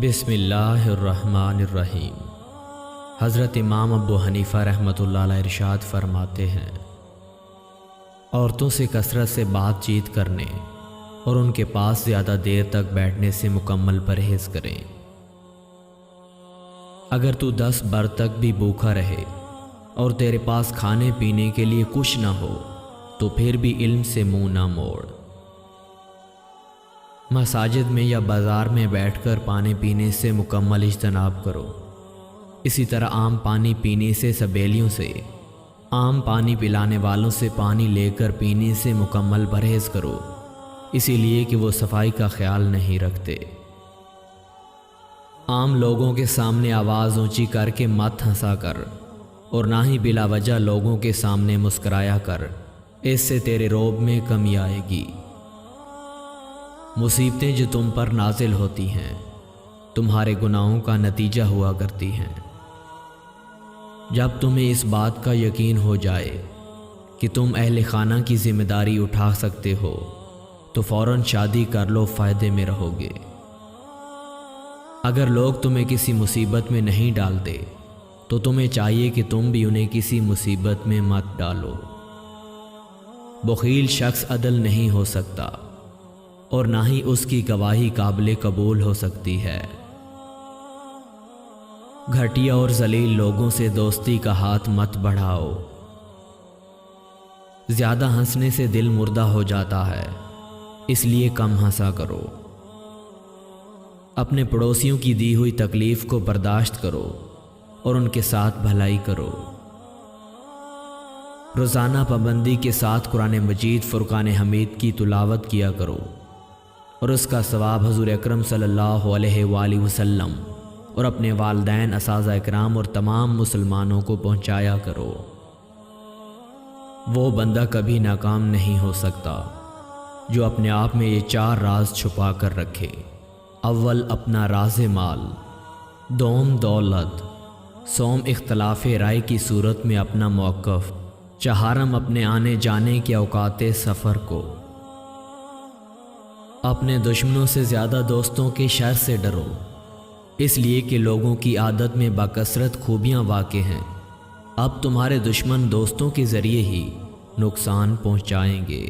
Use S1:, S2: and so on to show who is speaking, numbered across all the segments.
S1: بسم اللہ الرحمن الرحیم۔ حضرت امام ابو حنیفہ رحمۃ اللہ علیہ ارشاد فرماتے ہیں، عورتوں سے کثرت سے بات چیت کرنے اور ان کے پاس زیادہ دیر تک بیٹھنے سے مکمل پرہیز کریں۔ اگر تو 10 بر تک بھی بھوکا رہے اور تیرے پاس کھانے پینے کے لیے کچھ نہ ہو تو پھر بھی علم سے منہ نہ موڑ۔ مساجد میں یا بازار میں بیٹھ کر پانی پینے سے مکمل اجتناب کرو۔ اسی طرح عام پانی پینے سے سبیلیوں سے، عام پانی پلانے والوں سے پانی لے کر پینے سے مکمل پرہیز کرو، اسی لیے کہ وہ صفائی کا خیال نہیں رکھتے۔ عام لوگوں کے سامنے آواز اونچی کر کے مت ہنسا کر، اور نہ ہی بلا وجہ لوگوں کے سامنے مسکرایا کر، اس سے تیرے روب میں کمی آئے گی۔ مصیبتیں جو تم پر نازل ہوتی ہیں تمہارے گناہوں کا نتیجہ ہوا کرتی ہیں۔ جب تمہیں اس بات کا یقین ہو جائے کہ تم اہل خانہ کی ذمہ داری اٹھا سکتے ہو تو فوراً شادی کر لو، فائدے میں رہو گے۔ اگر لوگ تمہیں کسی مصیبت میں نہیں ڈالتے تو تمہیں چاہیے کہ تم بھی انہیں کسی مصیبت میں مت ڈالو۔ بخیل شخص عدل نہیں ہو سکتا اور نہ ہی اس کی گواہی قابل قبول ہو سکتی ہے۔ گھٹیا اور ذلیل لوگوں سے دوستی کا ہاتھ مت بڑھاؤ۔ زیادہ ہنسنے سے دل مردہ ہو جاتا ہے، اس لیے کم ہنسا کرو۔ اپنے پڑوسیوں کی دی ہوئی تکلیف کو برداشت کرو اور ان کے ساتھ بھلائی کرو۔ روزانہ پابندی کے ساتھ قرآن مجید فرقان حمید کی تلاوت کیا کرو اور اس کا ثواب حضور اکرم صلی اللہ علیہ وآلہ وسلم اور اپنے والدین، اساتذہ اکرام اور تمام مسلمانوں کو پہنچایا کرو۔ وہ بندہ کبھی ناکام نہیں ہو سکتا جو اپنے آپ میں یہ 4 راز چھپا کر رکھے۔ اول، اپنا راز مال، دوم دولت، سوم اختلاف رائے کی صورت میں اپنا موقف، چہارم اپنے آنے جانے کے اوقات سفر کو۔ اپنے دشمنوں سے زیادہ دوستوں کے شر سے ڈرو، اس لیے کہ لوگوں کی عادت میں بکثرت خوبیاں واقع ہیں۔ اب تمہارے دشمن دوستوں کے ذریعے ہی نقصان پہنچائیں گے۔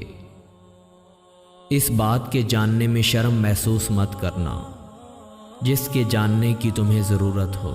S1: اس بات کے جاننے میں شرم محسوس مت کرنا جس کے جاننے کی تمہیں ضرورت ہو۔